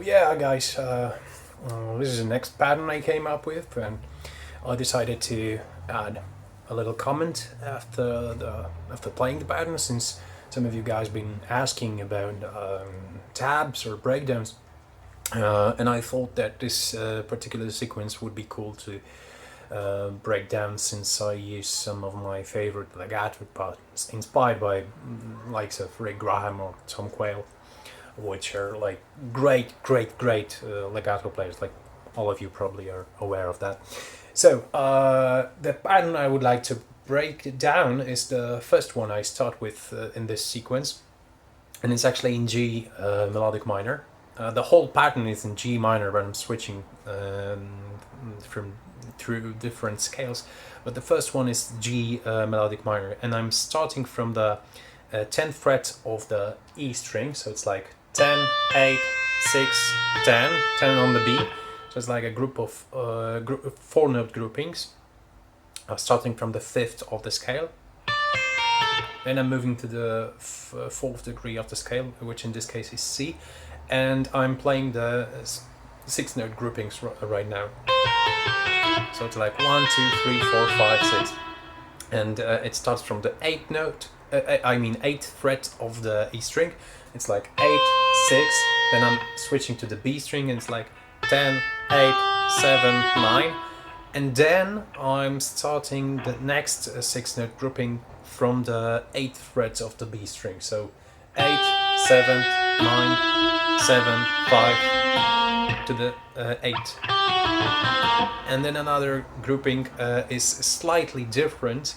Yeah, guys, this is the next pattern I came up with, and I decided to add a little comment after playing the pattern, since some of you guys been asking about tabs or breakdowns, and I thought that this particular sequence would be cool to break down, since I use some of my favorite legato patterns inspired by likes of Rick Graham or Tom Quayle, which are like great legato players. Like all of you probably are aware of that. So the pattern I would like to break down is the first one I start with in this sequence, and it's actually in G melodic minor. The whole pattern is in G minor, but I'm switching from through different scales. But the first one is G melodic minor, and I'm starting from the 10th fret of the E string, so it's like 10, 8, 6, 10, 10 on the B. So it's like a group of 4-note groupings, starting from the 5th of the scale. Then I'm moving to the 4th degree of the scale, which in this case is C, and I'm playing the 6-note groupings right now. So it's like 1, 2, 3, 4, 5, 6, and it starts from the 8th fret of the E string. It's like 8, 6, then I'm switching to the B string, and it's like 10, 8, 7, 9, and then I'm starting the next 6-note grouping from the 8th fret of the B string. So 8, 7, 9, 7, 5 to the 8. And then another grouping is slightly different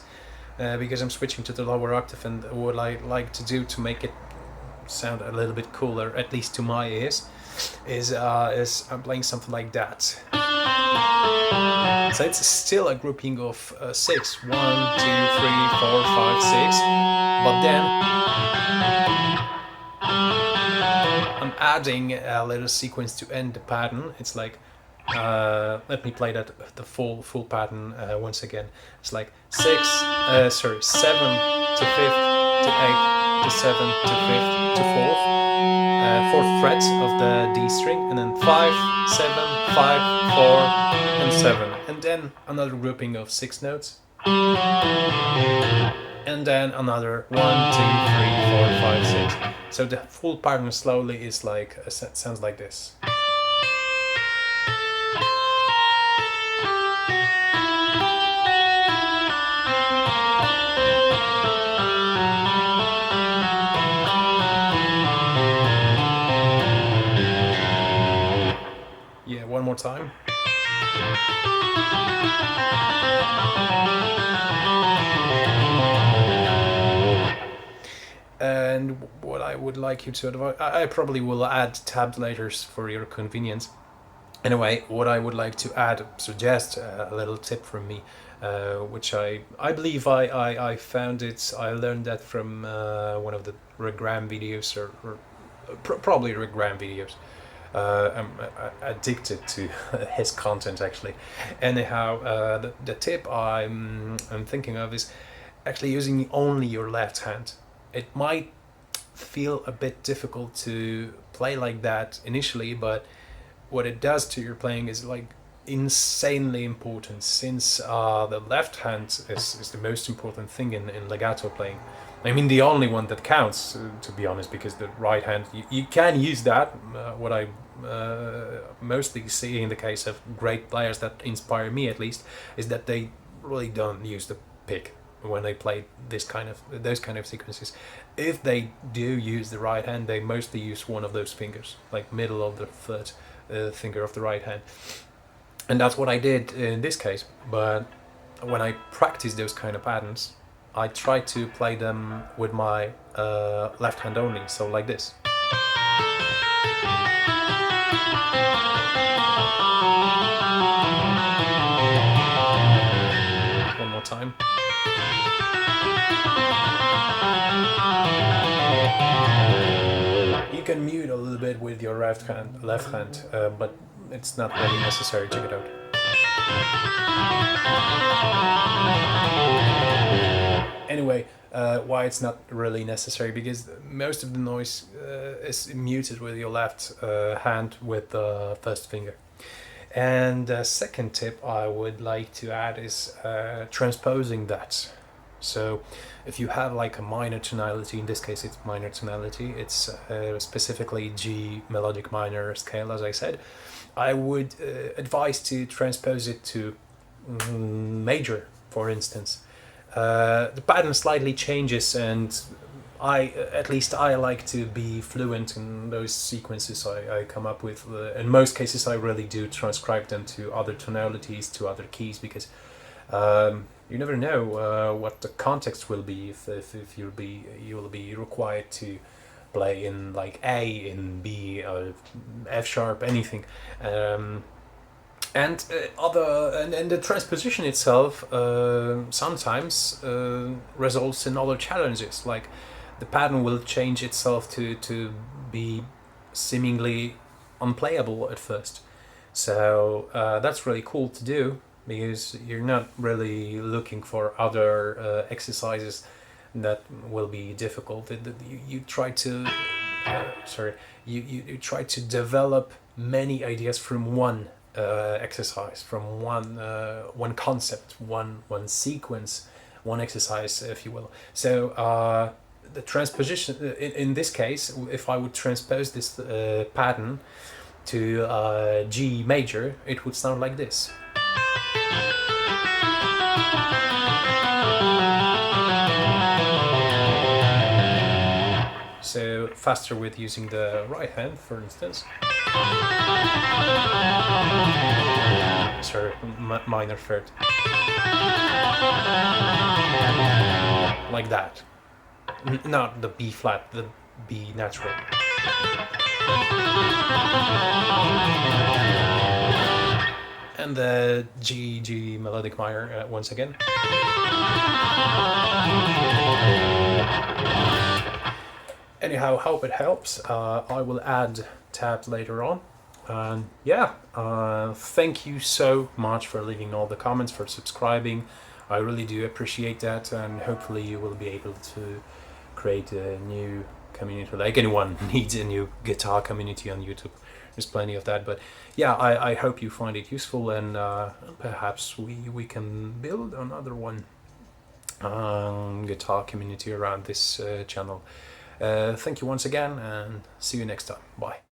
because I'm switching to the lower octave, and what I like to do to make it sound a little bit cooler, at least to my ears, is I'm playing something like that. So it's still a grouping of 6, 1, 2, 3, 4, 5, 6, but then I'm adding a little sequence to end the pattern. It's like let me play the full pattern once again. It's like 7 to 5th to 8th to 7th to 5th to 4th fret of the D string, and then 5, 7, 5, 4, and 7, and then another grouping of 6 notes, and then another 1, 2, 3, 4, 5, 6. So the full pattern slowly is like sounds like this. Yeah, one more time. And what I would like you to advise, I probably will add tabs later for your convenience. Anyway, what I would like to suggest a little tip from me, which I believe I found it, I learned that from one of the Rick Graham videos, or probably Rick Graham videos. I'm addicted to his content, actually. Anyhow, the tip I'm thinking of is actually using only your left hand. It might feel a bit difficult to play like that initially, but what it does to your playing is like insanely important, since the left hand is the most important thing in legato playing. I mean, the only one that counts, to be honest, because the right hand, you can use that. What I mostly see in the case of great players that inspire me, at least, is that they really don't use the pick when they play those kind of sequences. If they do use the right hand, they mostly use one of those fingers, like middle of the third finger of the right hand. And that's what I did in this case. But when I practice those kind of patterns, I try to play them with my left hand only, so like this. One more time. You can mute a little bit with your left hand, but it's not really necessary. Check it out. Anyway, why it's not really necessary, because most of the noise is muted with your left hand with the first finger. And the second tip I would like to add is transposing that. So if you have like a minor tonality, in this case it's minor tonality, it's specifically G melodic minor scale, as I said, I would advise to transpose it to major, for instance. The pattern slightly changes, and at least I like to be fluent in those sequences I come up with. In most cases, I really do transcribe them to other tonalities, to other keys, because you never know what the context will be if you'll be required to play in like A, in B, F sharp, anything. And the transposition itself sometimes results in other challenges, like the pattern will change itself to be seemingly unplayable at first. So that's really cool to do, because you're not really looking for other exercises that will be difficult. You try to you try to develop many ideas from one exercise, from one concept, one sequence, one exercise, if you will. So the transposition in this case, if I would transpose this pattern to G major, it would sound like this. So faster with using the right hand, for instance. Sorry, minor third. Like that. Not the B flat, the B natural. And the G melodic minor once again. Anyhow, hope it helps. I will add tabs later on. And yeah, thank you so much for leaving all the comments, for subscribing. I really do appreciate that, and hopefully you will be able to create a new community. Like anyone needs a new guitar community on YouTube. There's plenty of that, but yeah, I hope you find it useful, and perhaps we can build another one guitar community around this channel. Thank you once again, and see you next time. Bye.